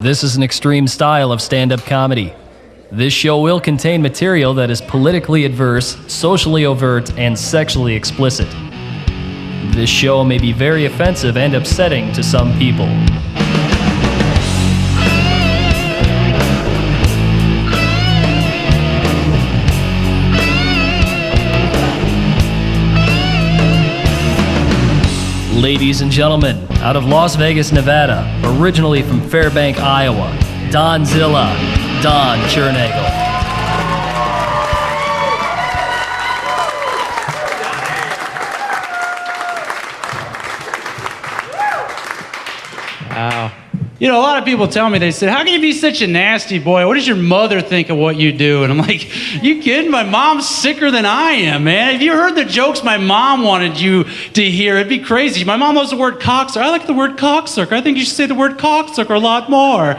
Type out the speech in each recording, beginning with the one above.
This is an extreme style of stand-up comedy. This show will contain material that is politically adverse, socially overt, and sexually explicit. This show may be very offensive and upsetting to some people. Ladies and gentlemen, out of Las Vegas, Nevada, originally from Fairbank, Iowa, Donzilla, Don Tjernagel. Wow. You know, a lot of people tell me, they said, how can you be such a nasty boy? What does your mother think of what you do? And I'm like, you kidding? My mom's sicker than I am, man. If you heard the jokes my mom wanted you to hear, it'd be crazy. My mom loves the word cocksucker. I like the word cocksucker. I think you should say the word cocksucker a lot more.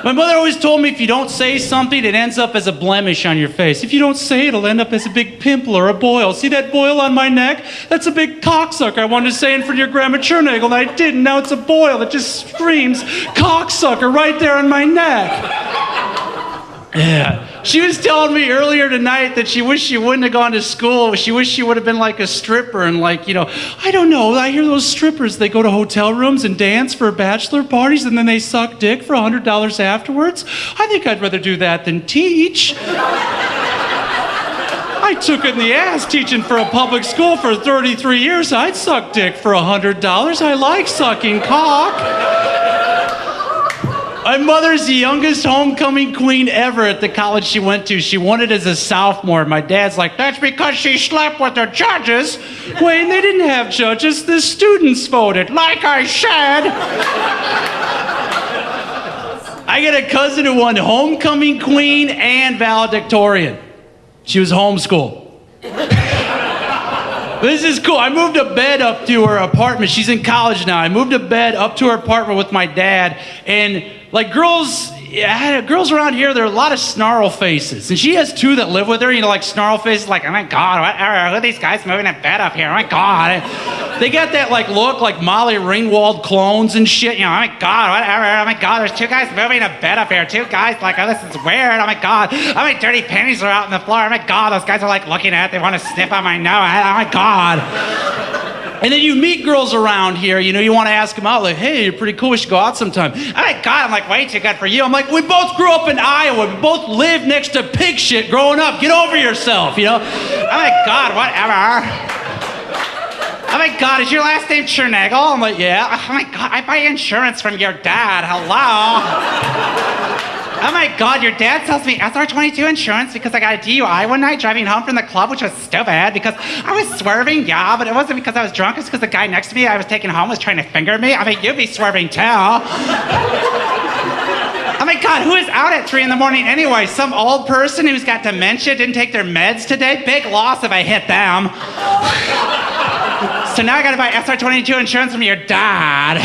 My mother always told me if you don't say something, it ends up as a blemish on your face. If you don't say it, it'll end up as a big pimple or a boil. See that boil on my neck? That's a big cocksucker I wanted to say in front of your Grandma Tjernagel, and I didn't. Now it's a boil that just screams cocksucker right there on my neck. Yeah. She was telling me earlier tonight that she wished she wouldn't have gone to school. She wished she would have been like a stripper and like, you know, I don't know. I hear those strippers, they go to hotel rooms and dance for bachelor parties and then they suck dick for $100 afterwards. I think I'd rather do that than teach. I took it in the ass teaching for a public school for 33 years. I'd suck dick for $100. I like sucking cock. My mother's the youngest homecoming queen ever at the college she went to. She won it as a sophomore. My dad's like, that's because she slept with the judges. Wayne, they didn't have judges. The students voted, like I said. I got a cousin who won homecoming queen and valedictorian. She was homeschooled. This is cool. I moved a bed up to her apartment. She's in college now. I moved a bed up to her apartment with my dad. And like girls around here, there are a lot of snarl faces. And she has two that live with her, you know, like snarl faces, like, oh my God, who are these guys moving a bed up here? Oh my God. They got that like look like Molly Ringwald clones and shit, you know, oh my God, whatever, oh my God, there's two guys moving a bed up here. Two guys like, oh, this is weird, oh my God. Oh, my dirty panties are out on the floor, oh my God, those guys are like looking at it, they want to sniff on my nose, oh my God. And then you meet girls around here, you know, you want to ask them out, like, hey, you're pretty cool, we should go out sometime. Oh my God, I'm like, way too good for you. I'm like, we both grew up in Iowa, we both lived next to pig shit growing up, get over yourself, you know? Oh my God, whatever. Oh my God, is your last name Tjernagel? I'm like, yeah. Oh my God, I buy insurance from your dad, hello? Oh my God, your dad sells me SR22 insurance because I got a DUI one night driving home from the club, which was stupid because I was swerving, yeah, but it wasn't because I was drunk, it's because the guy next to me I was taking home was trying to finger me. I mean, you'd be swerving too. Oh my God, who is out at 3 in the morning anyway? Some old person who's got dementia, didn't take their meds today? Big loss if I hit them. So now I gotta buy SR22 insurance from your dad.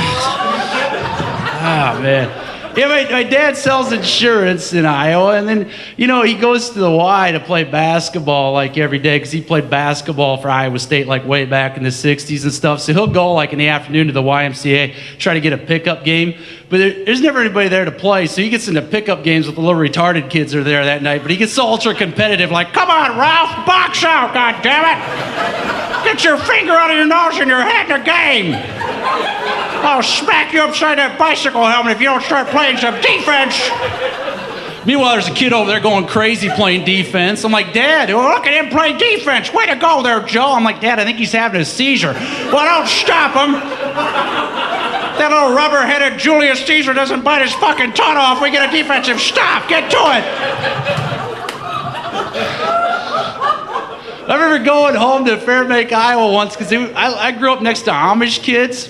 Oh man. Yeah, my dad sells insurance in Iowa, and then, you know, he goes to the Y to play basketball like every day because he played basketball for Iowa State like way back in the 60s and stuff. So he'll go like in the afternoon to the YMCA, try to get a pickup game. But there's never anybody there to play, so he gets into pickup games with the little retarded kids that are there that night. But he gets so ultra competitive, like, come on, Ralph, box out, goddammit! Get your finger out of your nose and your head in the game! I'll smack you upside that bicycle helmet if you don't start playing some defense! Meanwhile, there's a kid over there going crazy playing defense. I'm like, Dad, look at him play defense. Way to go there, Joe. I'm like, Dad, I think he's having a seizure. Well, don't stop him. That little rubber-headed Julius Caesar doesn't bite his fucking tongue off. We get a defensive stop. Get to it. I remember going home to Fairbank, Iowa once because I grew up next to Amish kids.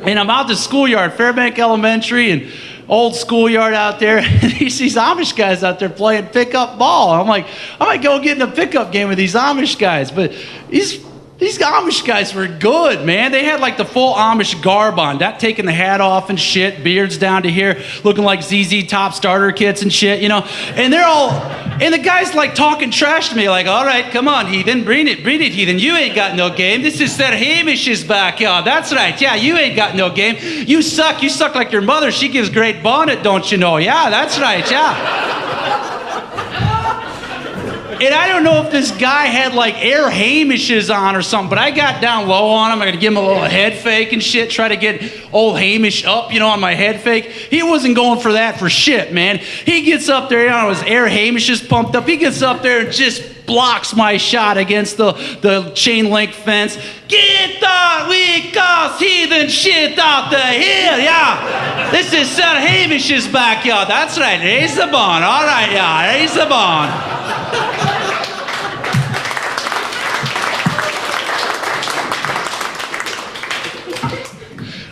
And I'm out the schoolyard, Fairbank Elementary, and old schoolyard out there. And he sees Amish guys out there playing pickup ball. I'm like, I might go get in a pickup game with these Amish guys. But these These Amish guys were good, man. They had like the full Amish garb on, not taking the hat off and shit, beards down to here, looking like ZZ Top starter kits and shit, you know. And they're all, and the guy's like talking trash to me, like, all right, come on, heathen, bring it, heathen. You ain't got no game. This is Sir Hamish's backyard. That's right. Yeah, you ain't got no game. You suck. You suck like your mother. She gives great bonnet, don't you know? Yeah, that's right. Yeah. And I don't know if this guy had like Air Hamishes on or something, but I got down low on him. I got to give him a little head fake and shit, try to get old Hamish up, you know, on my head fake. He wasn't going for that for shit, man. He gets up there, you know, his Air Hamishes pumped up. He gets up there and just blocks my shot against the chain link fence. Get the weak ass heathen shit out the hill, yeah. This is Sir Hamish's backyard. That's right. Raise the bond. All right, yeah. Raise the bond.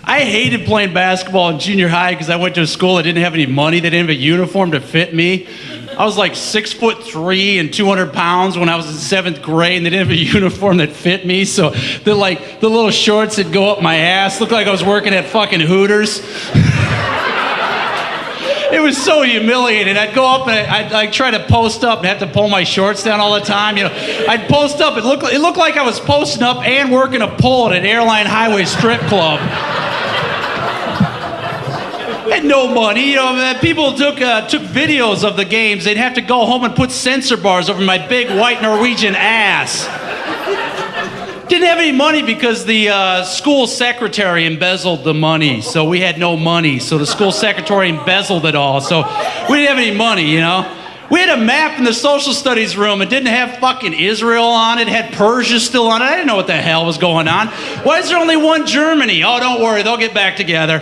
I hated playing basketball in junior high because I went to a school that didn't have any money. They didn't have a uniform to fit me. I was like 6'3" and 200 pounds when I was in 7th grade, and they didn't have a uniform that fit me. So the little shorts that go up my ass looked like I was working at fucking Hooters. It was so humiliating. I'd go up and I'd like try to post up and have to pull my shorts down all the time. You know, I'd post up. It looked like I was posting up and working a pole at an airline highway strip club. Had no money, you know. People took videos of the games. They'd have to go home and put sensor bars over my big white Norwegian ass. Didn't have any money because the school secretary embezzled the money, so we had no money. So the school secretary embezzled it all, so we didn't have any money, you know. We had a map in the social studies room. It didn't have fucking Israel on it. It had Persia still on it. I didn't know what the hell was going on. Why is there only one Germany? Oh, don't worry, they'll get back together.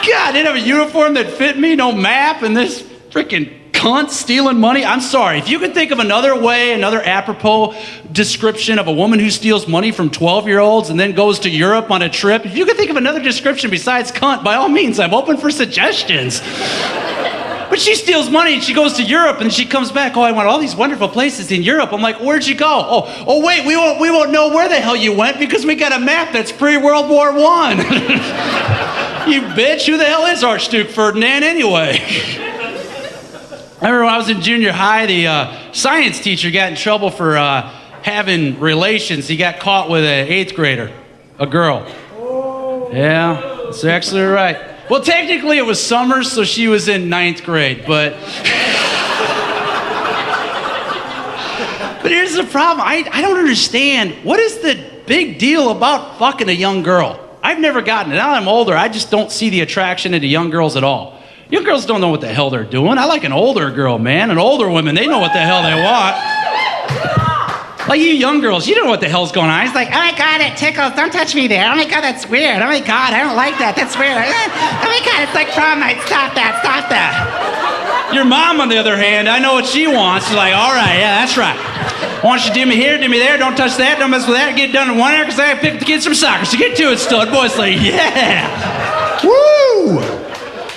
God, I didn't have a uniform that fit me, no map, and this freaking cunt stealing money. I'm sorry. If you could think of another way, another apropos description of a woman who steals money from 12-year-olds and then goes to Europe on a trip, if you could think of another description besides cunt, by all means, I'm open for suggestions. But she steals money and she goes to Europe and she comes back. Oh, I went all these wonderful places in Europe. I'm like, where'd you go? Oh, wait, we won't know where the hell you went because we got a map that's pre-World War I. You bitch, who the hell is Archduke Ferdinand anyway? I remember when I was in junior high, the science teacher got in trouble for having relations. He got caught with an 8th grader, a girl. Yeah, that's actually right. Well, technically it was summer, so she was in 9th grade, but... But here's the problem. I don't understand. What is the big deal about fucking a young girl? I've never gotten it. Now that I'm older, I just don't see the attraction into young girls at all. Young girls don't know what the hell they're doing. I like an older girl, man. And older women, they know what the hell they want. Like you young girls, you don't know what the hell's going on. It's like, oh my God, it tickles. Don't touch me there. Oh my God, that's weird. Oh my God, I don't like that. That's weird. Oh my God, it's like prom night. Stop that. Stop that. Your mom, on the other hand, I know what she wants. She's like, all right, yeah, that's right. Why don't you do me here, do me there, don't touch that, don't mess with that, get it done in 1 hour because I picked the kids from soccer. So get to it, stud. Boys like, yeah. Woo!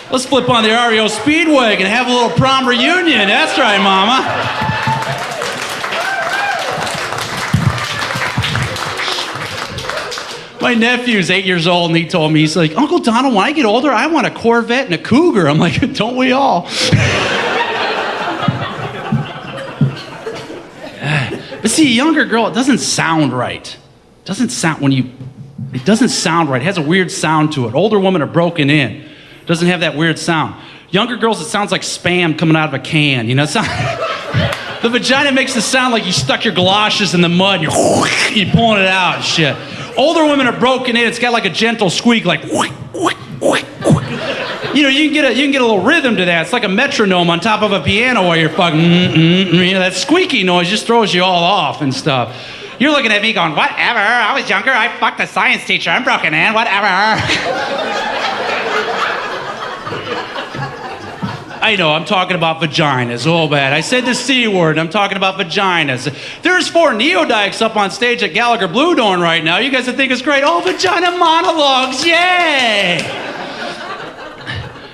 Let's flip on the REO Speedwagon and have a little prom reunion. That's right, mama. My nephew's 8 years old, and he told me, he's like, Uncle Donald, when I get older, I want a Corvette and a Cougar. I'm like, don't we all? But see, a younger girl, it doesn't sound right. It doesn't sound right. It has a weird sound to it. Older women are broken in. It doesn't have that weird sound. Younger girls, it sounds like Spam coming out of a can. You know, the vagina makes it sound like you stuck your galoshes in the mud and you're pulling it out and shit. Older women are broken in. It's got like a gentle squeak, like you know, you can get a little rhythm to that. It's like a metronome on top of a piano while you're fucking, you know, that squeaky noise just throws you all off and stuff. You're looking at me going, whatever, I was younger, I fucked a science teacher, I'm broken in, whatever. I know, I'm talking about vaginas, oh bad. I said the C word, I'm talking about vaginas. There's 4 neo-dykes up on stage at Gallagher Blue Dorn right now. You guys would think it's great. Oh, vagina monologues, yay!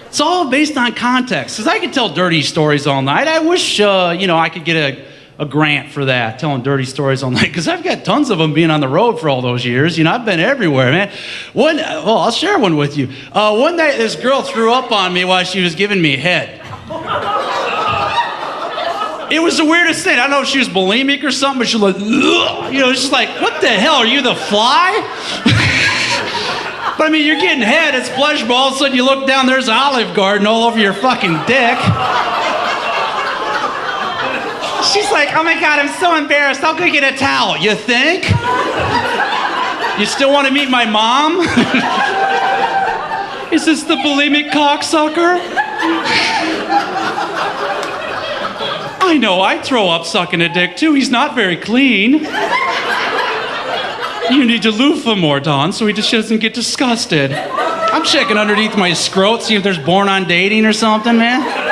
It's all based on context, because I could tell dirty stories all night. I wish, you know, I could get a grant for that, telling dirty stories all night, because I've got tons of them being on the road for all those years. You know, I've been everywhere, man. I'll share one with you. One night, this girl threw up on me while she was giving me head. It was the weirdest thing. I don't know if she was bulimic or something, but she was like, ugh. You know, it's just like, what the hell? Are you the fly? But I mean, you're getting head, it's pleasurable. All of a sudden you look down, there's Olive Garden all over your fucking dick. She's like, oh my God, I'm so embarrassed. I'll go get a towel. You think? You still want to meet my mom? Is this the bulimic cocksucker? I know, I throw up sucking a dick too. He's not very clean. You need to loofah more, Don, so he just doesn't get disgusted. I'm checking underneath my scrot, see if there's born on dating or something, man.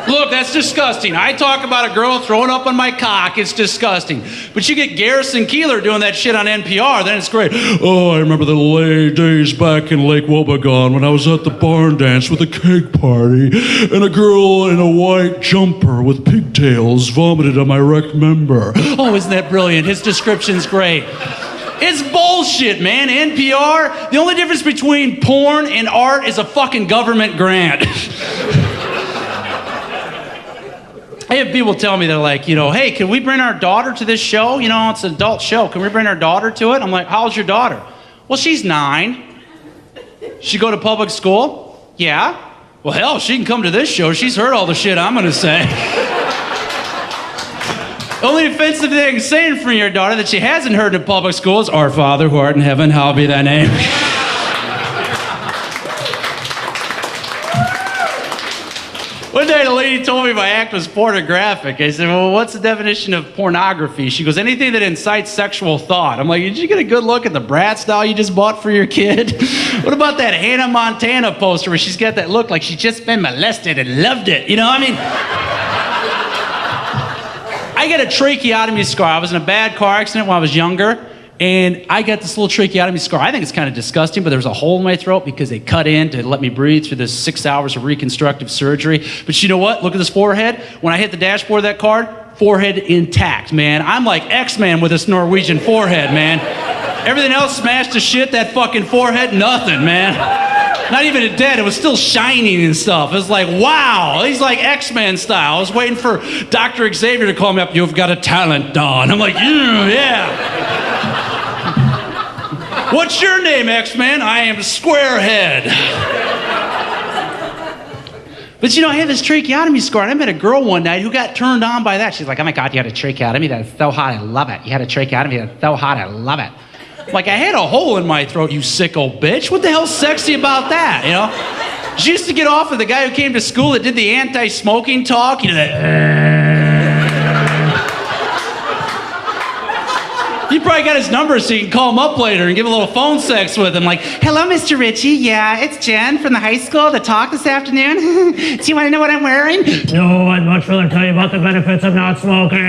Look, that's disgusting. I talk about a girl throwing up on my cock. It's disgusting. But you get Garrison Keillor doing that shit on NPR, then it's great. Oh, I remember the days back in Lake Wobegon when I was at the barn dance with a cake party and a girl in a white jumper with pigtails vomited on my rec member. Oh, isn't that brilliant? His description's great. It's bullshit, man. NPR, the only difference between porn and art is a fucking government grant. I have people tell me, they're like, you know, hey, can we bring our daughter to this show? You know, it's an adult show. Can we bring our daughter to it? I'm like, how old's your daughter? Well, she's 9. She go to public school? Yeah. Well, hell, she can come to this show. She's heard all the shit I'm going to say. Only offensive thing saying from your daughter that she hasn't heard in public school is, Our Father who art in heaven, hallowed be thy name. One day, a lady told me my act was pornographic. I said, well, what's the definition of pornography? She goes, anything that incites sexual thought. I'm like, did you get a good look at the Bratz doll you just bought for your kid? What about that Hannah Montana poster where she's got that look like she's just been molested and loved it? You know, I mean, I got a tracheotomy scar. I was in a bad car accident when I was younger. And I got this little tracheotomy scar. I think it's kind of disgusting, but there was a hole in my throat because they cut in to let me breathe through this 6 hours of reconstructive surgery. But you know what? Look at this forehead. When I hit the dashboard of that car, forehead intact, man. I'm like X-Man with this Norwegian forehead, man. Everything else smashed to shit. That fucking forehead, nothing, man. Not even a dent. It was still shining and stuff. It was like, wow. He's like X-Men style. I was waiting for Dr. Xavier to call me up. You've got a talent, Don. I'm like, yeah. What's your name, X-Man? I am Squarehead. But you know, I had this tracheotomy scar, and I met a girl one night who got turned on by that. She's like, oh my God, you had a tracheotomy? That's so hot, I love it. You had a tracheotomy? That's so hot, I love it. Like, I had a hole in my throat, you sicko bitch. What the hell's sexy about that, you know? She used to get off with the guy who came to school that did the anti-smoking talk, you know, that... You probably got his number so you can call him up later and give a little phone sex with him. Like, hello, Mr. Ritchie. Yeah, it's Jen from the high school to talk this afternoon. Do you want to know what I'm wearing? No, I'd much rather tell you about the benefits of not smoking.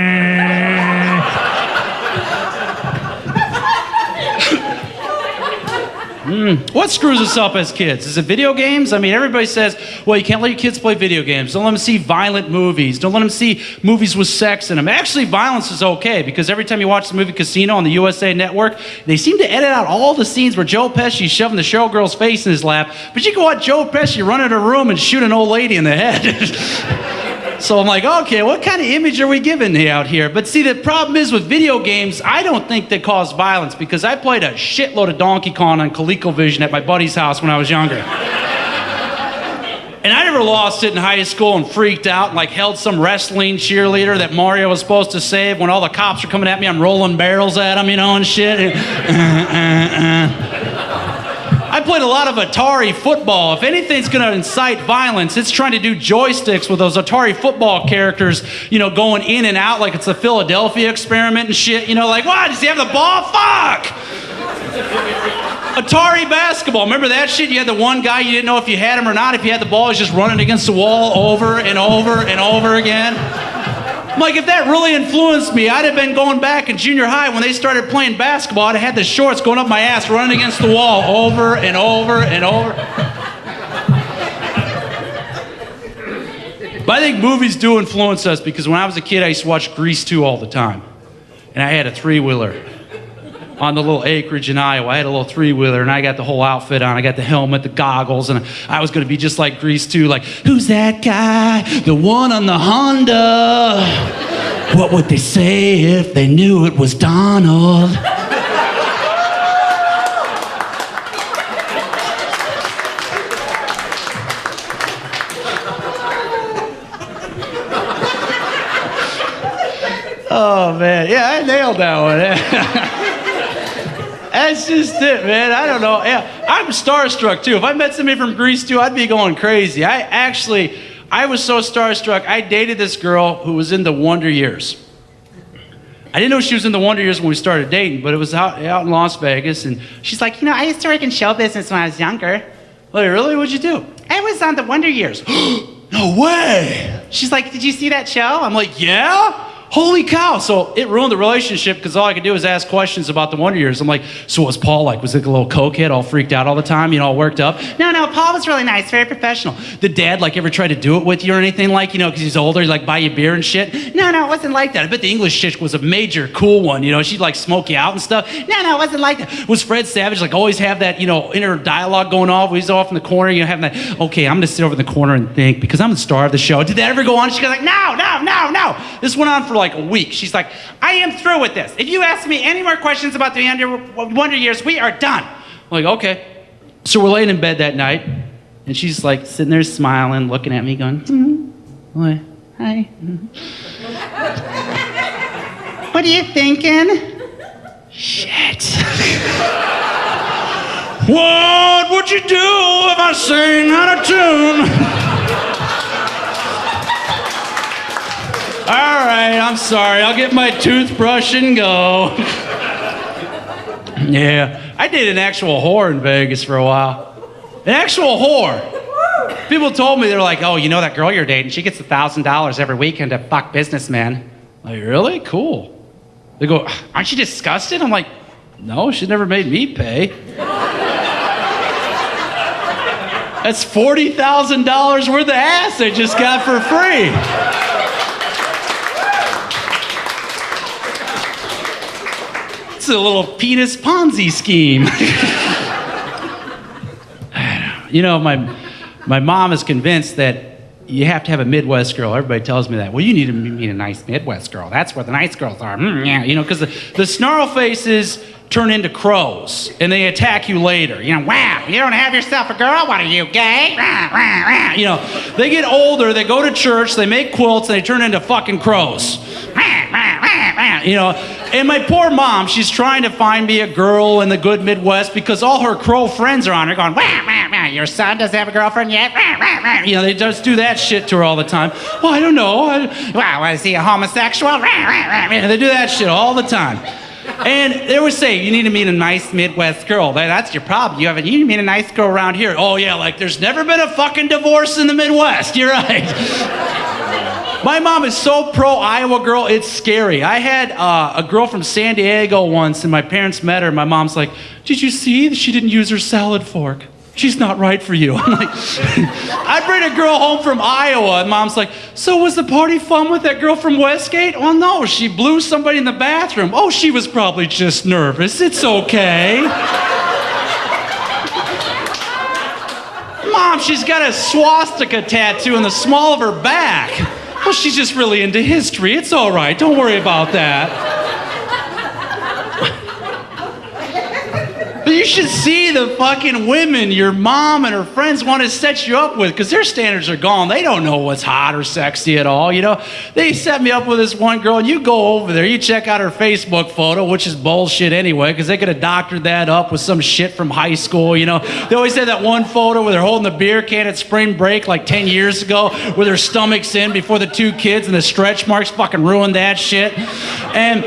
What screws us up as kids? Is it video games? I mean, everybody says, well, you can't let your kids play video games. Don't let them see violent movies. Don't let them see movies with sex in them. Actually, violence is okay, because every time you watch the movie Casino on the USA Network, they seem to edit out all the scenes where Joe Pesci's shoving the showgirl's face in his lap, but you can watch Joe Pesci run into a room and shoot an old lady in the head. So I'm like, okay, what kind of image are we giving out here? But see, the problem is with video games, I don't think they cause violence, because I played a shitload of Donkey Kong on ColecoVision at my buddy's house when I was younger. And I never lost it in high school and freaked out and like held some wrestling cheerleader that Mario was supposed to save when all the cops are coming at me. I'm rolling barrels at them, you know, and shit. I played a lot of Atari football. If anything's going to incite violence, it's trying to do joysticks with those Atari football characters, you know, going in and out like it's the Philadelphia experiment and shit. You know, like, what? Does he have the ball? Fuck! Atari basketball. Remember that shit? You had the one guy, you didn't know if you had him or not. If you had the ball, he's just running against the wall over and over and over again. I'm like, if that really influenced me, I'd have been going back in junior high when they started playing basketball. I'd have had the shorts going up my ass, running against the wall over and over and over. But I think movies do influence us because when I was a kid, I used to watch Grease 2 all the time. And I had a three-wheeler on the little acreage in Iowa. I had a little three-wheeler, and I got the whole outfit on. I got the helmet, the goggles, and I was going to be just like Grease 2, like, who's that guy? The one on the Honda. What would they say if they knew it was Donald? Oh, man. Yeah, I nailed that one. That's just it, man. I don't know. Yeah, I'm starstruck, too. If I met somebody from Greece, too, I'd be going crazy. I was so starstruck, I dated this girl who was in the Wonder Years. I didn't know she was in the Wonder Years when we started dating, but it was out in Las Vegas, and she's like, you know, I used to work in show business when I was younger. Wait, really? What'd you do? I was on the Wonder Years. No way! She's like, did you see that show? I'm like, yeah? Holy cow. So it ruined the relationship because all I could do was ask questions about the Wonder Years. I'm like, so what was Paul like? Was he like a little cokehead, all freaked out all the time, you know, all worked up? No, Paul was really nice, very professional. Did Dad like ever try to do it with you or anything like, you know, because he's older, he'd like buy you beer and shit? No, it wasn't like that. I bet the English chick was a major cool one, you know, she'd like smoke you out and stuff. No, it wasn't like that. Was Fred Savage like always have that, you know, inner dialogue going off? He's off in the corner, you know, having that, okay, I'm gonna sit over in the corner and think because I'm the star of the show. Did that ever go on? She goes like, no. This went on for like a week. She's like, I am through with this. If you ask me any more questions about the Wonder Years, we are done. I'm like, okay. So we're laying in bed that night, and she's like sitting there smiling, looking at me, going, hi. What are you thinking? Shit. What would you do if I sang out of tune? All right, I'm sorry. I'll get my toothbrush and go. Yeah, I dated an actual whore in Vegas for a while. An actual whore. People told me, they're like, oh, you know that girl you're dating? She gets $1,000 every weekend to fuck businessmen. Like, really? Cool. They go, aren't you disgusted? I'm like, no, she never made me pay. That's $40,000 worth of ass I just got for free. It's a little penis Ponzi scheme. You know, my mom is convinced that you have to have a Midwest girl. Everybody tells me that. Well, you need to meet a nice Midwest girl. That's where the nice girls are. Yeah, you know, because the snarl faces turn into crows, and they attack you later. You know, wow, you don't have yourself a girl? What are you, gay? You know, they get older, they go to church, they make quilts, and they turn into fucking crows. You know, and my poor mom, she's trying to find me a girl in the good Midwest because all her crow friends are on her going, your son doesn't have a girlfriend yet? You know, they just do that shit to her all the time. Well, I don't know. Is he a homosexual? They do that shit all the time. And they would say, you need to meet a nice Midwest girl. That's your problem. You need to meet a nice girl around here. Oh, yeah, like there's never been a fucking divorce in the Midwest. You're right. My mom is so pro-Iowa girl, it's scary. I had a girl from San Diego once, and my parents met her. My mom's like, did you see that she didn't use her salad fork? She's not right for you. I'm like, I bring a girl home from Iowa, and mom's like, so was the party fun with that girl from Westgate? Well, no, she blew somebody in the bathroom. Oh, she was probably just nervous. It's okay. Mom, she's got a swastika tattoo in the small of her back. Well, she's just really into history. It's all right. Don't worry about that. But you should see the fucking women your mom and her friends want to set you up with because their standards are gone. They don't know what's hot or sexy at all, you know? They set me up with this one girl, and you go over there, you check out her Facebook photo, which is bullshit anyway because they could have doctored that up with some shit from high school, you know? They always had that one photo where they're holding the beer can at spring break like 10 years ago with their stomachs in before the two kids and the stretch marks fucking ruined that shit. And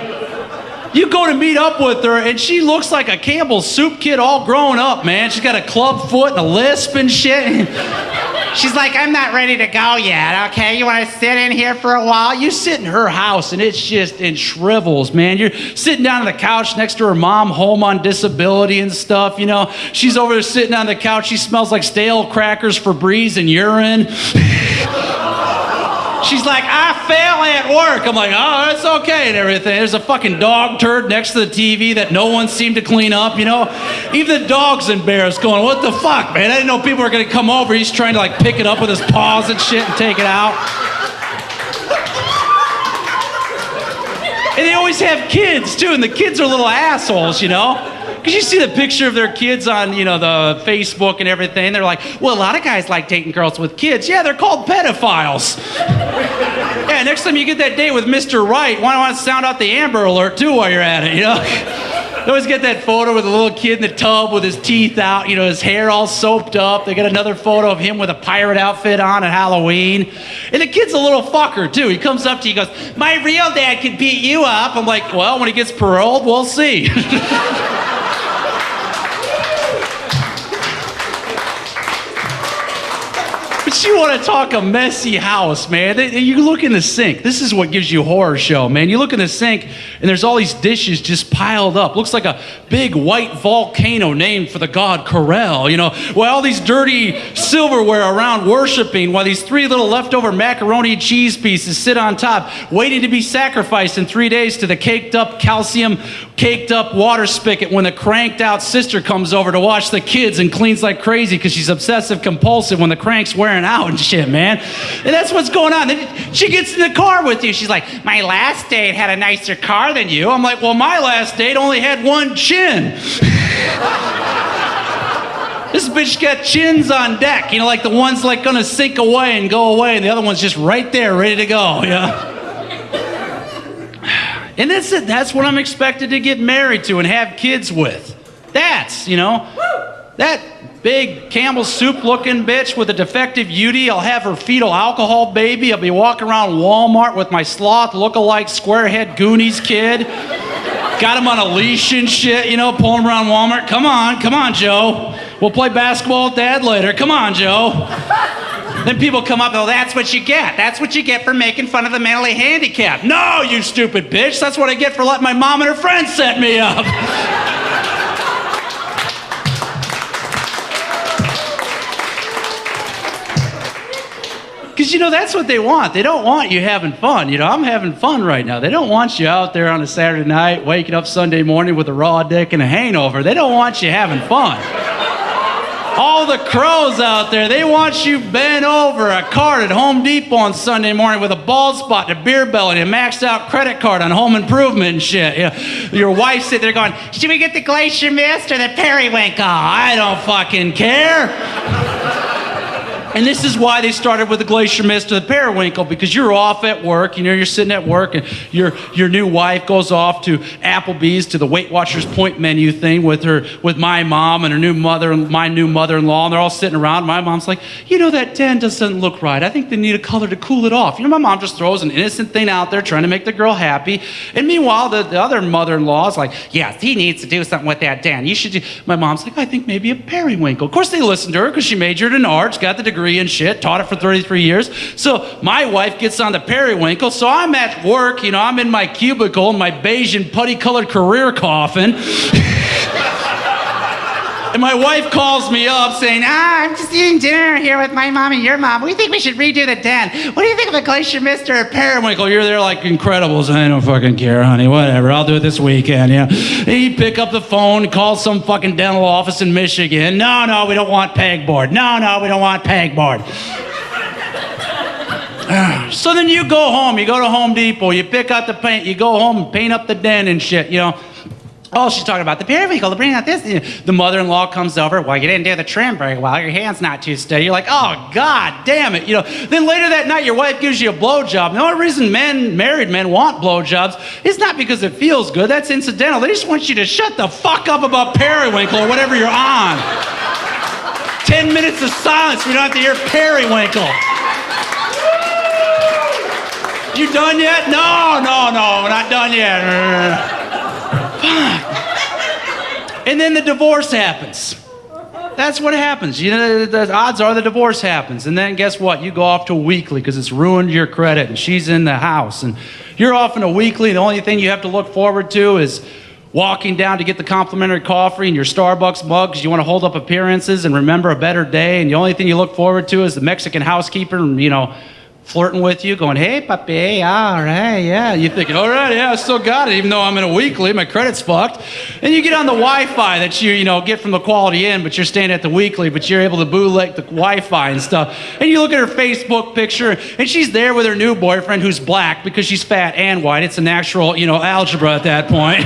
you go to meet up with her, and she looks like a Campbell's soup kid all grown up, man. She's got a club foot and a lisp and shit. She's like, I'm not ready to go yet, okay? You want to sit in here for a while? You sit in her house, and it's just in shrivels, man. You're sitting down on the couch next to her mom, home on disability and stuff, you know? She's over there sitting on the couch. She smells like stale crackers, Febreze, and urine. She's like, I fail at work. I'm like, oh, it's okay and everything. There's a fucking dog turd next to the TV that no one seemed to clean up, you know? Even the dog's embarrassed going, what the fuck, man? I didn't know people were gonna come over. He's trying to like pick it up with his paws and shit and take it out. And they always have kids too, and the kids are little assholes, you know? Because you see the picture of their kids on, you know, the Facebook and everything. They're like, well, a lot of guys like dating girls with kids. Yeah, they're called pedophiles. Yeah, next time you get that date with Mr. Right, why don't you sound out the Amber Alert too while you're at it, you know? They always get that photo with a little kid in the tub with his teeth out, you know, his hair all soaped up. They got another photo of him with a pirate outfit on at Halloween. And the kid's a little fucker too. He comes up to you and goes, my real dad could beat you up. I'm like, well, when he gets paroled, we'll see. But you want to talk a messy house, man. You look in the sink. This is what gives you horror show, man. You look in the sink, and there's all these dishes just piled up. Looks like a big white volcano named for the god Corel, you know. Well, all these dirty silverware around worshiping while these 3 little leftover macaroni and cheese pieces sit on top, waiting to be sacrificed in 3 days to the caked-up calcium, caked-up water spigot when the cranked-out sister comes over to watch the kids and cleans like crazy because she's obsessive-compulsive when the crank's wearing out and shit, man. And that's what's going on. Then she gets in the car with you. She's like, my last date had a nicer car than you. I'm like, well, my last date only had 1 chin. This bitch got chins on deck, you know, like the one's like gonna sink away and go away, and the other one's just right there, ready to go, you know? And that's it. That's what I'm expected to get married to and have kids with. That's, you know, that big Campbell soup looking bitch with a defective UD. I'll have her fetal alcohol baby. I'll be walking around Walmart with my sloth look-alike squarehead Goonies kid. Got him on a leash and shit, you know, pulling him around Walmart. Come on, Joe. We'll play basketball with Dad later. Come on, Joe. Then people come up and go, that's what you get. That's what you get for making fun of the mentally handicapped. No, you stupid bitch. That's what I get for letting my mom and her friends set me up. Because, you know, that's what they want. They don't want you having fun. You know, I'm having fun right now. They don't want you out there on a Saturday night, waking up Sunday morning with a raw dick and a hangover. They don't want you having fun. All the crows out there, they want you bent over a cart at Home Depot on Sunday morning with a bald spot and a beer belly and a maxed out credit card on home improvement and shit. You know, your wife sitting there going, should we get the Glacier Mist or the Periwinkle? I don't fucking care. And this is why they started with the Glacier Mist or the Periwinkle, because you're off at work, you know, you're sitting at work and your new wife goes off to Applebee's to the Weight Watchers Point menu thing with my mom and her new mother and my new mother-in-law, and they're all sitting around. My mom's like, you know, that den doesn't look right. I think they need a color to cool it off. You know, my mom just throws an innocent thing out there trying to make the girl happy. And meanwhile, the other mother-in-law is like, yes, he needs to do something with that den. You should do. My mom's like, I think maybe a periwinkle. Of course, they listened to her because she majored in arts, got the degree and shit, taught it for 33 years. So my wife gets on the periwinkle, so I'm at work, you know, I'm in my cubicle in my beige and putty-colored career coffin. And my wife calls me up saying, I'm just eating dinner here with my mom and your mom. We think we should redo the den. What do you think of a Glacier Mist or a Periwinkle? You're there like Incredibles. I don't fucking care, honey. Whatever. I'll do it this weekend, yeah. And you pick up the phone, call some fucking dental office in Michigan. No, we don't want pegboard. No, we don't want pegboard. So then you go home. You go to Home Depot. You pick out the paint. You go home and paint up the den and shit, you know. Oh, she's talking about the periwinkle, to bring out this. The mother-in-law comes over, well, you didn't do the trim very well, your hand's not too steady. You're like, oh, God damn it. You know, then later that night, your wife gives you a blowjob. The only reason married men want blowjobs is not because it feels good, that's incidental. They just want you to shut the fuck up about periwinkle or whatever you're on. 10 minutes of silence, we don't have to hear periwinkle. You done yet? No, we're not done yet. And then the divorce happens. That's what happens. You know, the odds are the divorce happens. And then guess what? You go off to a weekly because it's ruined your credit and she's in the house. And you're off in a weekly. The only thing you have to look forward to is walking down to get the complimentary coffee and your Starbucks mug because you want to hold up appearances and remember a better day. And the only thing you look forward to is the Mexican housekeeper, you know, flirting with you, going, hey, papi, all right, yeah. You're thinking, all right, yeah, I still got it, even though I'm in a weekly, my credit's fucked. And you get on the Wi-Fi that you get from the Quality Inn, but you're staying at the weekly, but you're able to bootleg the Wi-Fi and stuff. And you look at her Facebook picture, and she's there with her new boyfriend who's black because she's fat and white. It's a natural, algebra at that point.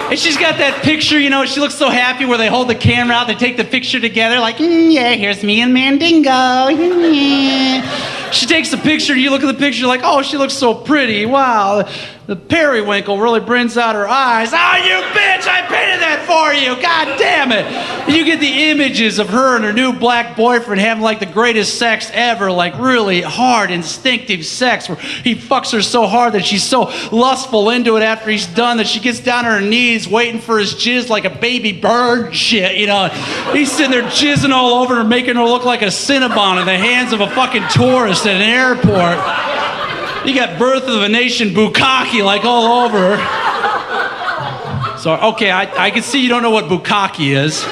And she's got that picture, she looks so happy where they hold the camera out, they take the picture together, like, yeah, here's me and Mandingo. Yeah. She takes the picture, and you look at the picture, like, oh, she looks so pretty. Wow, the periwinkle really brings out her eyes. Oh, you bitch, I painted that for you. God damn it. And you get the images of her and her new black boyfriend having, like, the greatest sex ever, like, really hard, instinctive sex, where he fucks her so hard that she's so lustful into it after he's done that she gets down on her knees waiting for his jizz like a baby bird shit, He's sitting there jizzing all over her, making her look like a Cinnabon in the hands of a fucking tourist at an airport. You got Birth of a Nation bukkake like all over her. So, okay, I can see you don't know what bukkake is.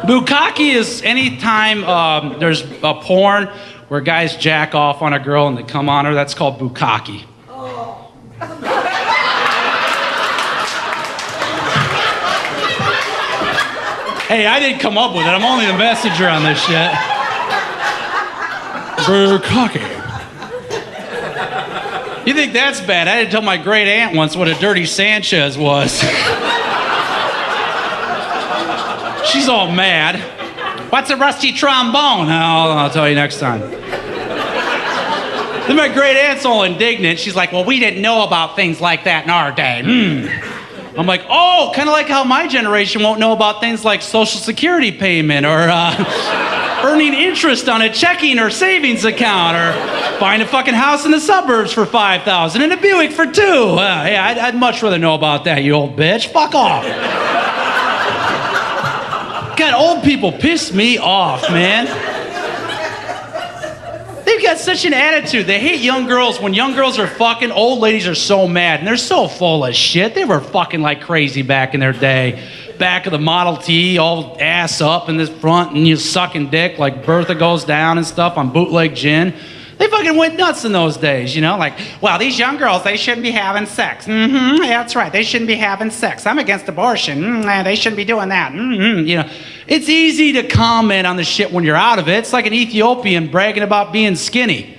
Bukkake is any time there's a porn where guys jack off on a girl and they come on her. That's called bukkake. Hey, I didn't come up with it. I'm only the messenger on this shit. Bukkake. You think that's bad? I had to tell my great aunt once what a dirty Sanchez was. She's all mad. What's a rusty trombone? I'll tell you next time. Then my great aunt's all indignant. She's like, well, we didn't know about things like that in our day. I'm like, oh, kind of like how my generation won't know about things like Social Security payment or earning interest on a checking or savings account or buying a fucking house in the suburbs for $5,000 and a Buick for $2,000. Yeah, I'd much rather know about that, you old bitch. Fuck off. God, old people piss me off, man. They've got such an attitude. They hate young girls. When young girls are fucking, old ladies are so mad. And they're so full of shit. They were fucking like crazy back in their day. Back of the Model T, all ass up in this front, and you sucking dick like Bertha goes down and stuff on bootleg gin. They fucking went nuts in those days, like, well, these young girls, they shouldn't be having sex. Yeah, that's right. They shouldn't be having sex. I'm against abortion. They shouldn't be doing that. It's easy to comment on the shit when you're out of it. It's like an Ethiopian bragging about being skinny.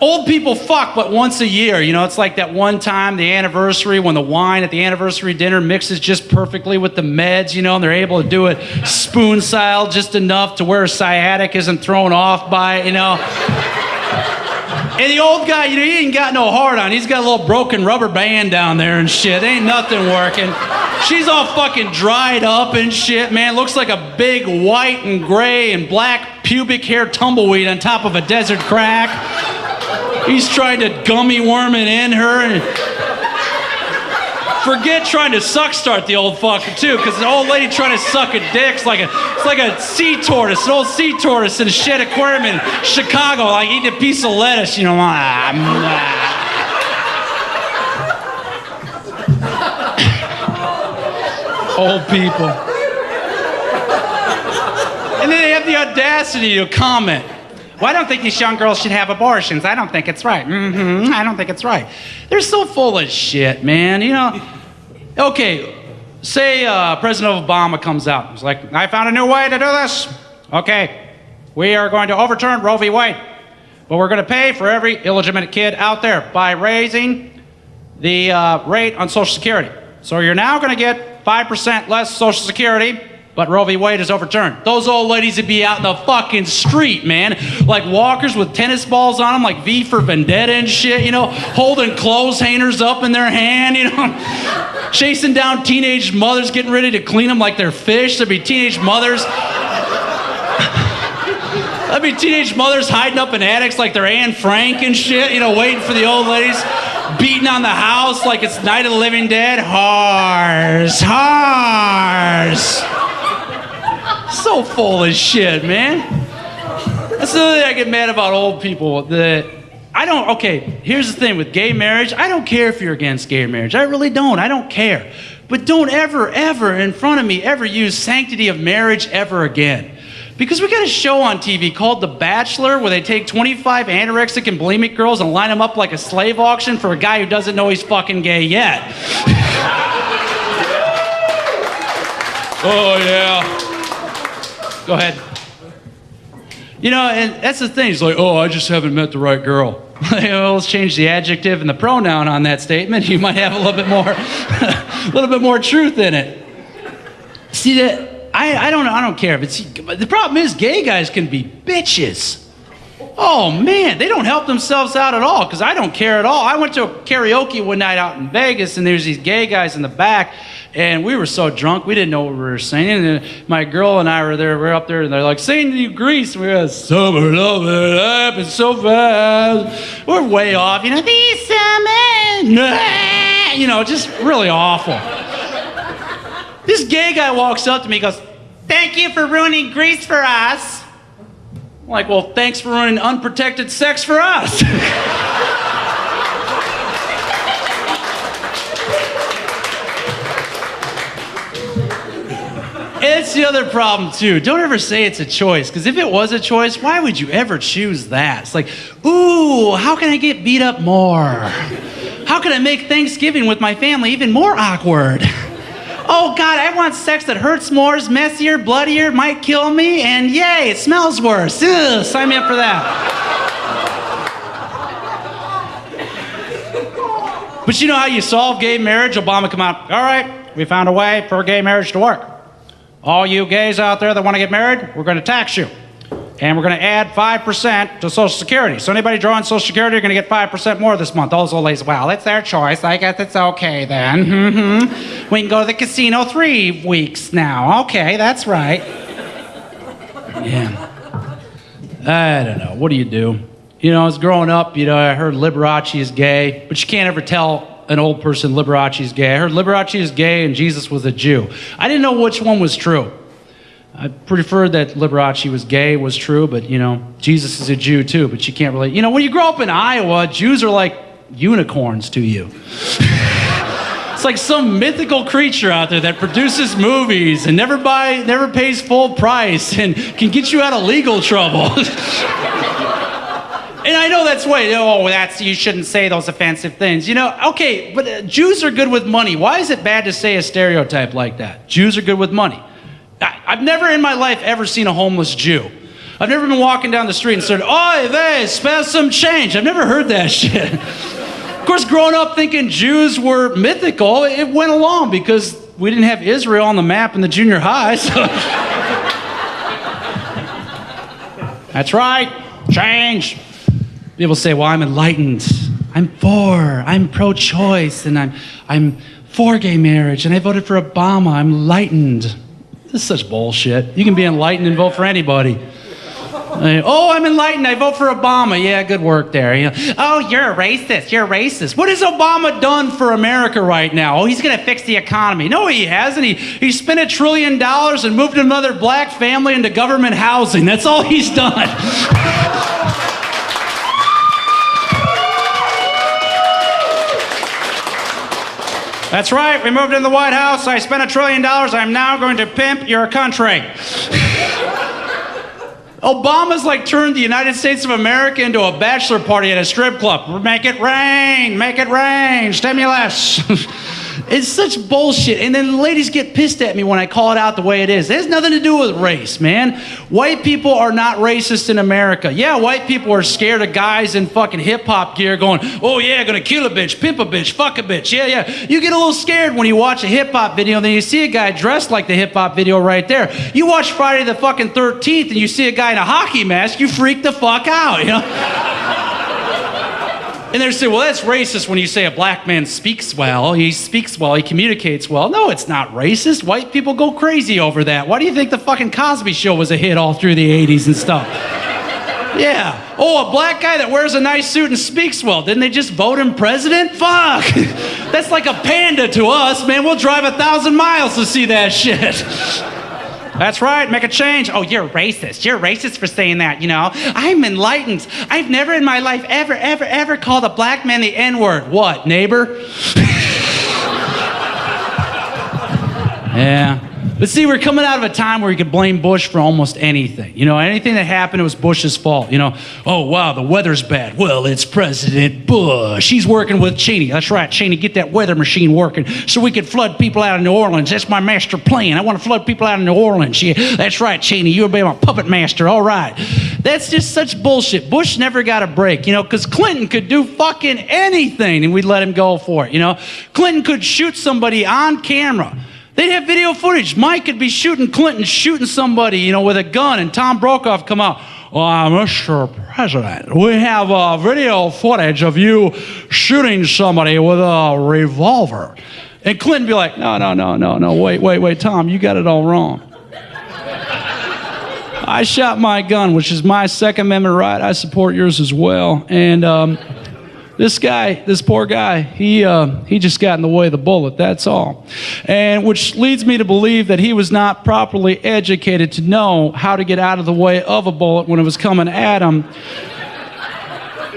Old people fuck, but once a year. It's like that one time, the anniversary, when the wine at the anniversary dinner mixes just perfectly with the meds, and they're able to do it spoon style just enough to where sciatic isn't thrown off by it, And the old guy, he ain't got no heart on. He's got a little broken rubber band down there and shit. Ain't nothing working. She's all fucking dried up and shit, man. Looks like a big white and gray and black pubic hair tumbleweed on top of a desert crack. He's trying to gummy worm it in her. And forget trying to suck start the old fucker too, because the old lady trying to suck a dick, it's like a sea tortoise, an old sea tortoise in a shed aquarium in Chicago, like eating a piece of lettuce, Old people. And then they have the audacity to comment. Well, I don't think these young girls should have abortions. I don't think it's right. I don't think it's right. They're so full of shit, man. Okay, say President Obama comes out. He's like, I found a new way to do this. Okay, we are going to overturn Roe v. Wade. But we're going to pay for every illegitimate kid out there by raising the rate on Social Security. So you're now going to get 5% less Social Security, but Roe v. Wade is overturned. Those old ladies would be out in the fucking street, man. Like walkers with tennis balls on them, like V for Vendetta and shit, holding clothes hangers up in their hand, chasing down teenage mothers, getting ready to clean them like they're fish. There'd be teenage mothers. There'd be teenage mothers hiding up in attics like they're Anne Frank and shit, waiting for the old ladies, beating on the house like it's Night of the Living Dead. Hars. So full of shit, man. That's the other thing I get mad about old people. Here's the thing with gay marriage. I don't care if you're against gay marriage. I really don't. I don't care. But don't ever in front of me, ever use sanctity of marriage ever again. Because we got a show on TV called The Bachelor where they take 25 anorexic and bulimic girls and line them up like a slave auction for a guy who doesn't know he's fucking gay yet. Oh, yeah. Go ahead. You know, and that's the thing. It's like, oh, I just haven't met the right girl. Well, let's change the adjective and the pronoun on that statement. You might have a little bit more truth in it. See, that I don't care if it's. The problem is, gay guys can be bitches. Oh man, they don't help themselves out at all. Because I don't care at all. I went to a karaoke one night out in Vegas, and there's these gay guys in the back. And we were so drunk, we didn't know what we were singing. And my girl and I were there, we're up there, and they're like, sing to you Grease. And we were summer love it happens so fast. We're way off, you know, these summer, you know, just really awful. This gay guy walks up to me and goes, thank you for ruining Grease for us. I'm like, well, thanks for ruining unprotected sex for us. It's the other problem, too. Don't ever say it's a choice, because if it was a choice, why would you ever choose that? It's like, ooh, how can I get beat up more? How can I make Thanksgiving with my family even more awkward? Oh, God, I want sex that hurts more, is messier, bloodier, might kill me, and yay, it smells worse. Ugh, sign me up for that. But you know how you solve gay marriage? Obama come out, all right, we found a way for gay marriage to work. All you gays out there that want to get married, we're going to tax you. And we're going to add 5% to Social Security. So anybody drawing Social Security, you're going to get 5% more this month. All those old ladies, well, it's their choice. I guess it's okay then. Mm-hmm. We can go to the casino 3 weeks now. Okay, that's right. Yeah. I don't know. What do? You know, I was growing up, you know, I heard Liberace is gay, but you can't ever tell an old person Liberace is gay. I heard Liberace is gay and Jesus was a Jew. I didn't know which one was true. I preferred that Liberace was gay was true, but, you know, Jesus is a Jew too, but you can't really... You know, when you grow up in Iowa, Jews are like unicorns to you. It's like some mythical creature out there that produces movies and never pays full price and can get you out of legal trouble. And I know that's why, you shouldn't say those offensive things. You know, okay, but Jews are good with money. Why is it bad to say a stereotype like that? Jews are good with money. I've never in my life ever seen a homeless Jew. I've never been walking down the street and said, "Oy vey, spare some change." I've never heard that shit. Of course, growing up thinking Jews were mythical, it went along because we didn't have Israel on the map in the junior high. So. That's right, change. People say, well, I'm enlightened. I'm pro-choice, and I'm for gay marriage, and I voted for Obama. I'm enlightened. This is such bullshit. You can be enlightened and vote for anybody. I'm enlightened. I vote for Obama. Yeah, good work there. You know, oh, you're a racist. You're a racist. What has Obama done for America right now? Oh, he's going to fix the economy. No, he hasn't. He spent $1 trillion and moved another black family into government housing. That's all he's done. That's right, we moved in the White House, I spent $1 trillion, I'm now going to pimp your country. Obama's like turned the United States of America into a bachelor party at a strip club. Make it rain, stimulus. It's such bullshit. And then ladies get pissed at me when I call it out the way it is. It has nothing to do with race, man. White people are not racist in America. Yeah, white people are scared of guys in fucking hip-hop gear going, oh yeah, gonna kill a bitch, pimp a bitch, fuck a bitch. Yeah. You get a little scared when you watch a hip-hop video and then you see a guy dressed like the hip-hop video right there. You watch Friday the fucking 13th and you see a guy in a hockey mask, you freak the fuck out, you know? And they say, well, that's racist when you say a black man speaks well, he communicates well. No, it's not racist. White people go crazy over that. Why do you think the fucking Cosby Show was a hit all through the 80s and stuff? Yeah. Oh, a black guy that wears a nice suit and speaks well. Didn't they just vote him president? Fuck. That's like a panda to us, man. We'll drive 1,000 miles to see that shit. That's right, make a change. Oh, you're racist. You're racist for saying that, you know. I'm enlightened. I've never in my life ever called a black man the N-word. What, neighbor? Yeah. But see, we're coming out of a time where you could blame Bush for almost anything. You know, anything that happened, it was Bush's fault. You know, oh, wow, the weather's bad. Well, it's President Bush. He's working with Cheney. That's right, Cheney, get that weather machine working so we can flood people out of New Orleans. That's my master plan. I want to flood people out of New Orleans. Yeah, that's right, Cheney, you'll be my puppet master. All right. That's just such bullshit. Bush never got a break, you know, because Clinton could do fucking anything and we'd let him go for it, you know. Clinton could shoot somebody on camera. They'd have video footage. Mike could be shooting Clinton, shooting somebody, you know, with a gun, and Tom Brokaw come out. Mr. President, we have video footage of you shooting somebody with a revolver. And Clinton be like, no, wait, Tom, you got it all wrong. I shot my gun, which is my Second Amendment right. I support yours as well. And this poor guy, he just got in the way of the bullet, that's all. And which leads me to believe that he was not properly educated to know how to get out of the way of a bullet when it was coming at him.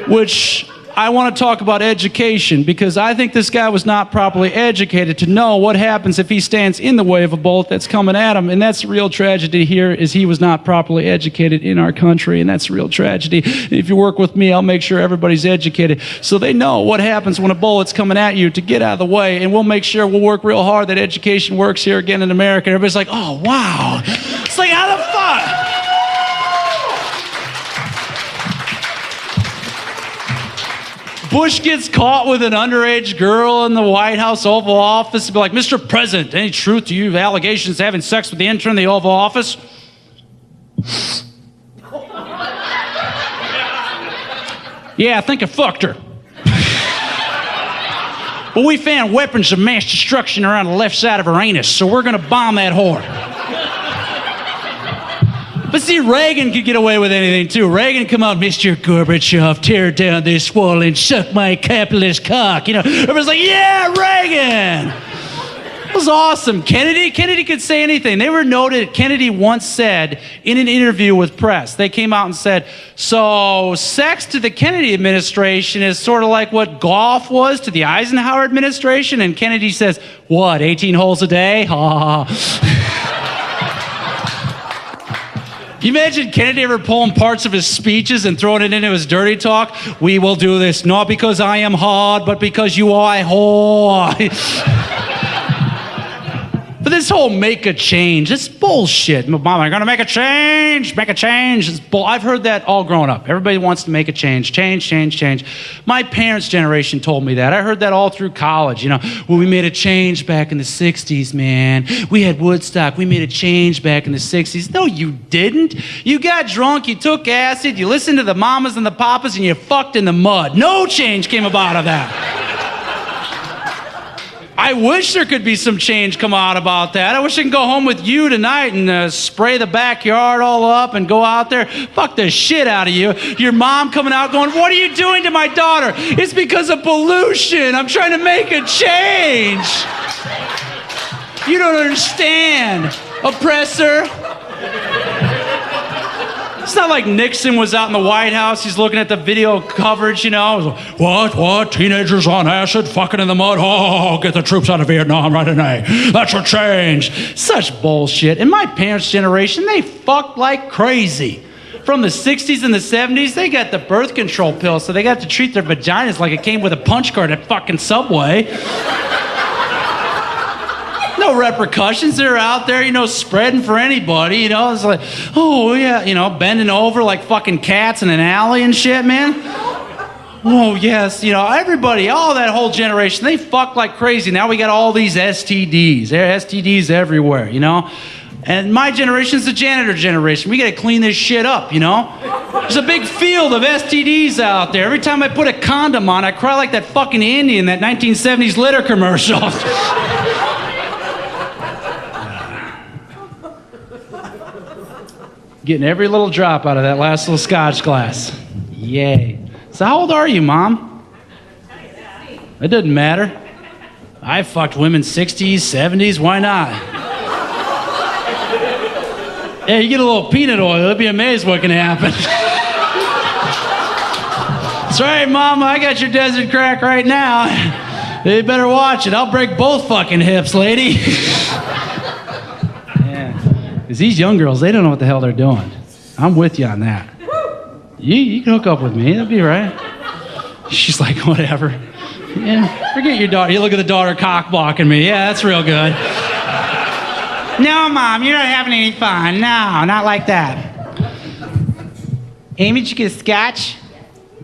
Which I want to talk about education, because I think this guy was not properly educated to know what happens if he stands in the way of a bullet that's coming at him. And that's the real tragedy here, is he was not properly educated in our country, and that's a real tragedy. If you work with me, I'll make sure everybody's educated so they know what happens when a bullet's coming at you, to get out of the way. And we'll make sure we'll work real hard that education works here again in America. And everybody's like, oh, wow. It's like, how the fuck? Bush gets caught with an underage girl in the White House Oval Office and be like, Mr. President, any truth to you allegations of having sex with the intern in the Oval Office? Yeah, I think I fucked her. But we found weapons of mass destruction around the left side of her anus, so we're gonna bomb that whore. But see, Reagan could get away with anything too. Reagan come out, Mr. Gorbachev, tear down this wall and suck my capitalist cock. You know, everyone's like, yeah, Reagan. It was awesome. Kennedy could say anything. They were noted. Kennedy once said in an interview with press, they came out and said, so sex to the Kennedy administration is sort of like what golf was to the Eisenhower administration. And Kennedy says, what, 18 holes a day? Ha ha ha. You imagine Kennedy ever pulling parts of his speeches and throwing it into his dirty talk? We will do this not because I am hard, but because you are a whore. But this whole make a change, it's bullshit. Mom, I'm gonna make a change, make a change. I've heard that all growing up. Everybody wants to make a change. My parents' generation told me that. I heard that all through college. You know, well, we made a change back in the 60s, man. We had Woodstock. We made a change back in the 60s. No, you didn't. You got drunk, you took acid, you listened to the mamas and the papas, and you fucked in the mud. No change came about of that. I wish there could be some change come out about that. I wish I could go home with you tonight and spray the backyard all up and go out there, fuck the shit out of you. Your mom coming out going, what are you doing to my daughter? It's because of pollution. I'm trying to make a change. You don't understand, oppressor. It's not like Nixon was out in the White House. He's looking at the video coverage, you know. What? Teenagers on acid, fucking in the mud. Oh, get the troops out of Vietnam right away. That's a change. Such bullshit. In my parents' generation, they fucked like crazy. From the 60s and the 70s, they got the birth control pill, so they got to treat their vaginas like it came with a punch card at fucking Subway. No repercussions. They're out there, you know, spreading for anybody, you know. It's like, oh, yeah, you know, bending over like fucking cats in an alley and shit, man. Oh, yes, you know, everybody, all that whole generation, they fuck like crazy. Now we got all these STDs. There are STDs everywhere, you know. And my generation's the janitor generation. We got to clean this shit up, you know. There's a big field of STDs out there. Every time I put a condom on, I cry like that fucking Indian in that 1970s litter commercial. Getting every little drop out of that last little scotch glass. Yay. So how old are you, Mom? It doesn't matter. I fucked women 60s, 70s, why not? Yeah, you get a little peanut oil, you'll be amazed what can happen. That's right, Mama, I got your desert crack right now. You better watch it. I'll break both fucking hips, lady. Because these young girls, they don't know what the hell they're doing. I'm with you on that. You can hook up with me. That'll be right. She's like, whatever. Yeah, forget your daughter. You look at the daughter cock blocking me. Yeah, that's real good. No, Mom, you're not having any fun. No, not like that. Amy, did you get a scotch?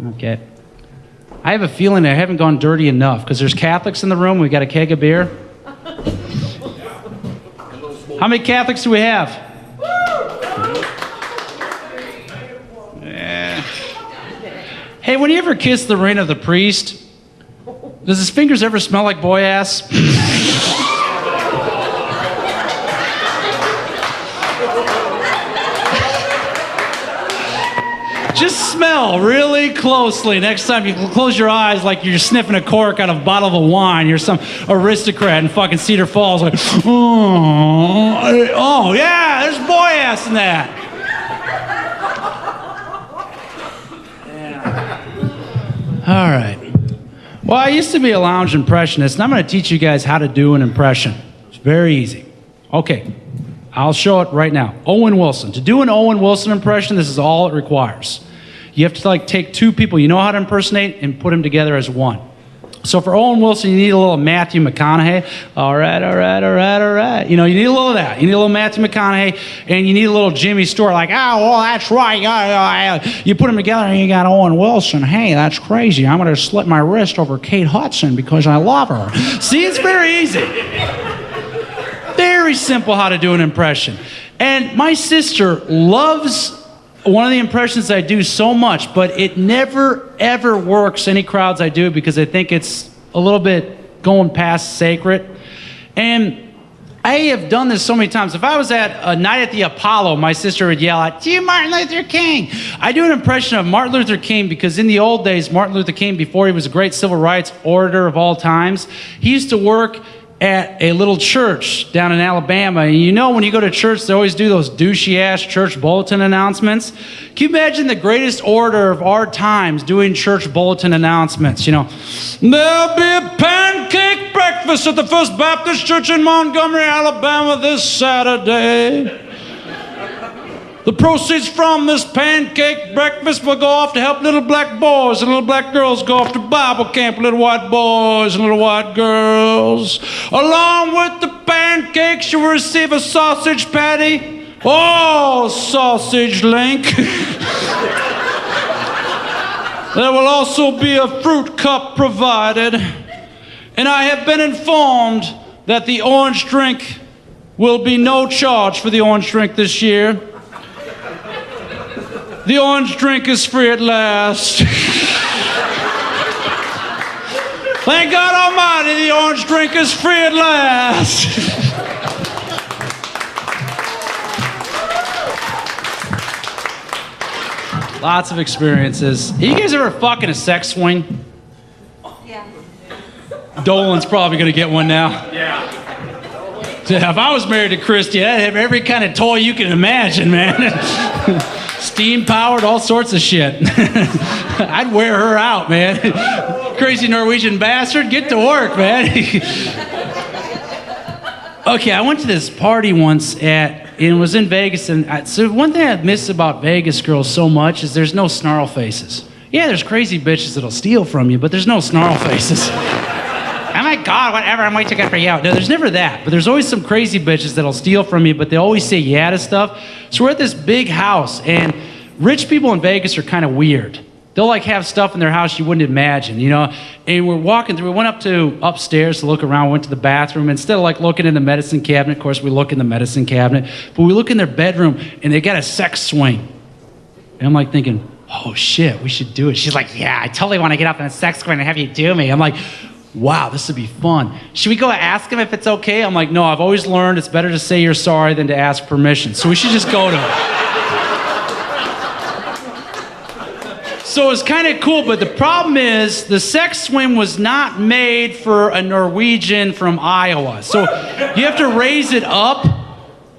Okay. I have a feeling I haven't gone dirty enough because there's Catholics in the room. We got a keg of beer. How many Catholics do we have? Yeah. Hey, when you ever kiss the ring of the priest, does his fingers ever smell like boy ass? Just smell really closely next time you close your eyes like you're sniffing a cork out of a bottle of wine. You're some aristocrat in fucking Cedar Falls. Like, oh yeah, there's boy ass in that. Yeah. All right. Well, I used to be a lounge impressionist, and I'm going to teach you guys how to do an impression. It's very easy. Okay. I'll show it right now. Owen Wilson. To do an Owen Wilson impression, this is all it requires. You have to take two people you know how to impersonate and put them together as one. So for Owen Wilson, you need a little Matthew McConaughey. All right. You need a little of that. You need a little Matthew McConaughey, and you need a little Jimmy Stewart, like, oh, well, that's right. You put them together, and you got Owen Wilson. Hey, that's crazy. I'm going to slit my wrist over Kate Hudson because I love her. See, it's very easy. Very simple how to do an impression. And my sister loves one of the impressions I do so much, but it never, ever works any crowds I do because I think it's a little bit going past sacred. And I have done this so many times. If I was at a night at the Apollo, my sister would yell out, "To Martin Luther King." I do an impression of Martin Luther King because in the old days, Martin Luther King, before he was a great civil rights orator of all times, he used to work at a little church down in Alabama. And you know when you go to church, they always do those douchey-ass church bulletin announcements. Can you imagine the greatest orator of our times doing church bulletin announcements? There'll be a pancake breakfast at the First Baptist Church in Montgomery, Alabama this Saturday. The proceeds from this pancake breakfast will go off to help little black boys, and little black girls go off to Bible camp, little white boys and little white girls. Along with the pancakes, you will receive a sausage patty. Oh, sausage link. There will also be a fruit cup provided. And I have been informed that the orange drink will be no charge for the orange drink this year. The orange drink is free at last. Thank God Almighty, the orange drink is free at last. Lots of experiences. You guys ever fucking a sex swing? Yeah. Dolan's probably gonna get one now. Yeah. If I was married to Christy, I'd have every kind of toy you can imagine, man. Steam powered, all sorts of shit. I'd wear her out, man. Crazy Norwegian bastard, get to work, man. Okay, I went to this party once and it was in Vegas. And so one thing I miss about Vegas girls so much is there's no snarl faces. Yeah, there's crazy bitches that'll steal from you, but there's no snarl faces. Oh my God, whatever, I'm way too good for you. No, there's never that. But there's always some crazy bitches that'll steal from you, but they always say yeah to stuff. So we're at this big house, and rich people in Vegas are kind of weird. They'll have stuff in their house you wouldn't imagine, And we're walking through, we went up to upstairs to look around, went to the bathroom. Instead of looking in the medicine cabinet, of course we look in the medicine cabinet, but we look in their bedroom, and they got a sex swing. And I'm thinking, oh shit, we should do it. She's like, yeah, I totally want to get up in a sex swing and have you do me. I'm like, wow, this would be fun. Should we go ask him if it's okay? I'm like, no, I've always learned it's better to say you're sorry than to ask permission. So we should just go to him. So it's kind of cool, but the problem is the sex swing was not made for a Norwegian from Iowa. So you have to raise it up,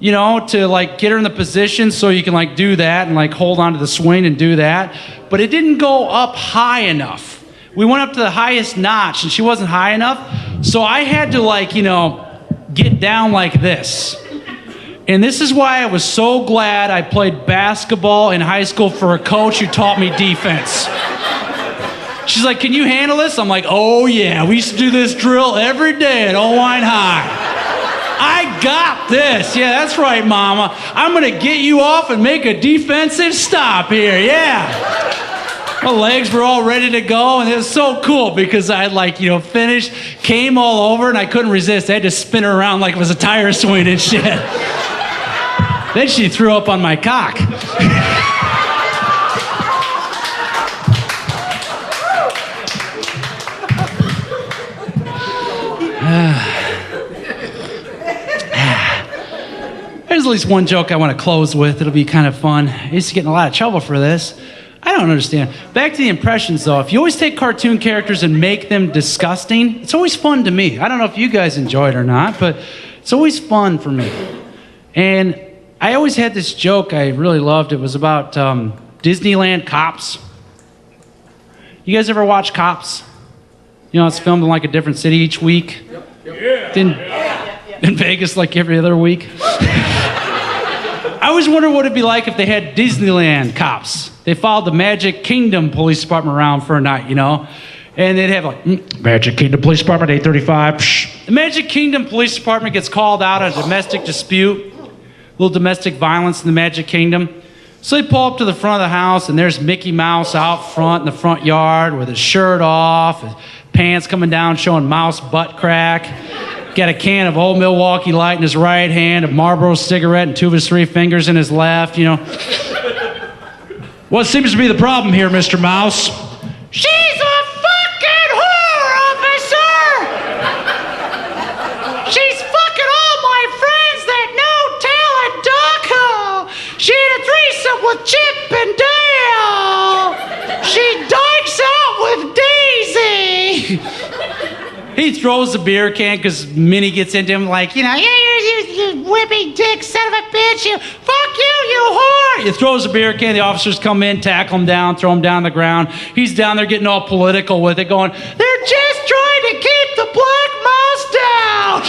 to get her in the position so you can do that and hold onto the swing and do that. But it didn't go up high enough. We went up to the highest notch, and she wasn't high enough, so I had to, get down like this. And this is why I was so glad I played basketball in high school for a coach who taught me defense. She's like, can you handle this? I'm like, oh yeah, we used to do this drill every day at Owine High. I got this. Yeah, that's right, Mama. I'm gonna get you off and make a defensive stop here, yeah. My legs were all ready to go, and it was so cool because I had finished, came all over, and I couldn't resist. I had to spin her around like it was a tire swing and shit. Then she threw up on my cock. There's at least one joke I want to close with. It'll be kind of fun. I used to get in a lot of trouble for this. I don't understand. Back to the impressions, though. If you always take cartoon characters and make them disgusting, it's always fun to me. I don't know if you guys enjoy it or not, but it's always fun for me. And I always had this joke I really loved. It was about Disneyland Cops. You guys ever watch Cops? You know, it's filmed in like a different city each week. Yep. In Vegas like every other week. I always wonder what it'd be like if they had Disneyland Cops. They followed the Magic Kingdom Police Department around for a night, you know? And they'd have Magic Kingdom Police Department, 835. Psh. The Magic Kingdom Police Department gets called out on a domestic dispute, a little domestic violence in the Magic Kingdom. So they pull up to the front of the house, and there's Mickey Mouse out front in the front yard with his shirt off, his pants coming down showing mouse butt crack. Got a can of Old Milwaukee Light in his right hand, a Marlboro cigarette, and 2 of his 3 fingers in his left, you know. What seems to be the problem here, Mr. Mouse? She's a fucking whore, officer! She's fucking all my friends that know Talladega! She had a threesome with Chip and Dale! She dykes out with Daisy! He throws the beer can because Minnie gets into him like, you whipping dick son of a bitch, fuck you whore! He throws the beer can, the officers come in, tackle him down, throw him down on the ground. He's down there getting all political with it, going, they're just trying to keep the black mouse down!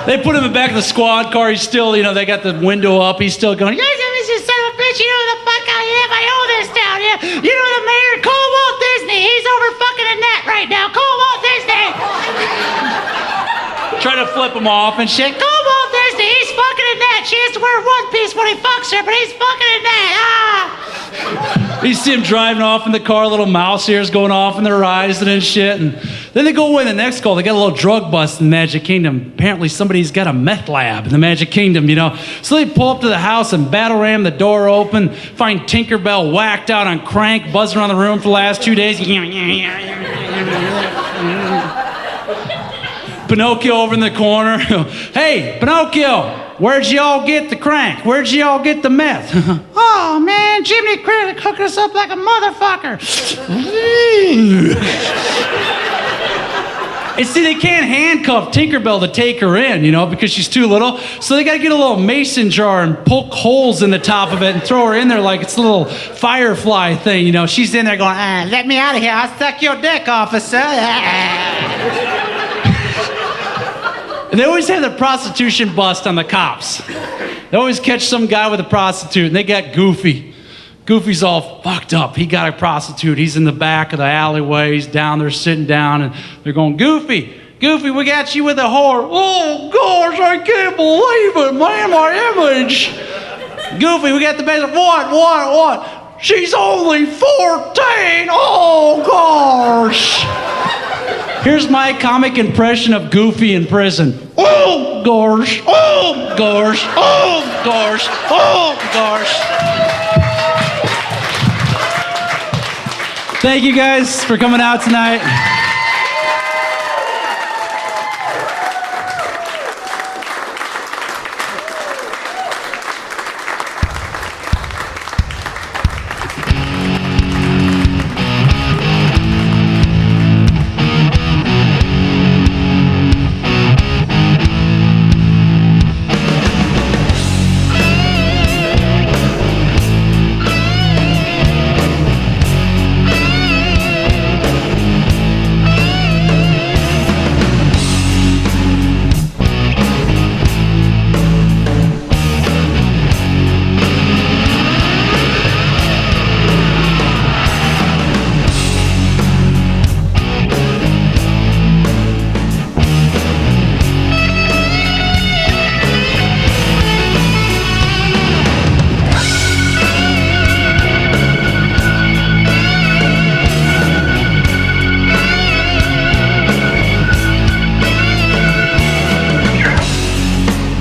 They put him in the back of the squad car, he's still, they got the window up, he's still going, you son of a bitch, you know who the fuck I am, I own this town, yeah. You know the mayor, call Walt Disney, he's over fucking a net right now, call Walt Disney! Try to flip him off and shit, call Walt Disney, he's fucking a net, she has to wear one piece when he fucks her, but he's fucking a net, You see him driving off in the car, little mouse ears going off in their eyes and shit. And then they go away the next call. They got a little drug bust in the Magic Kingdom. Apparently somebody's got a meth lab in the Magic Kingdom, So they pull up to the house and battle ram the door open, find Tinkerbell whacked out on crank, buzzing around the room for the last 2 days. Pinocchio over in the corner. Hey, Pinocchio, where'd y'all get the crank? Where'd y'all get the meth? Oh, man, Jiminy Cricket cooked us up like a motherfucker. And see, they can't handcuff Tinkerbell to take her in, because she's too little. So they got to get a little mason jar and poke holes in the top of it and throw her in there like it's a little firefly thing, She's in there going, let me out of here. I'll suck your dick, officer. And they always have the prostitution bust on the cops. They always catch some guy with a prostitute, and they got Goofy. Goofy's all fucked up. He got a prostitute. He's in the back of the alleyway. He's down there sitting down, and they're going, Goofy, we got you with a whore. Oh, gosh, I can't believe it, man, my image. Goofy, we got the best. What? She's only 14. Oh, gosh. Here's my comic impression of Goofy in prison. Oh, gosh. Oh, gosh. Oh, gosh. Oh, gosh. Thank you guys for coming out tonight.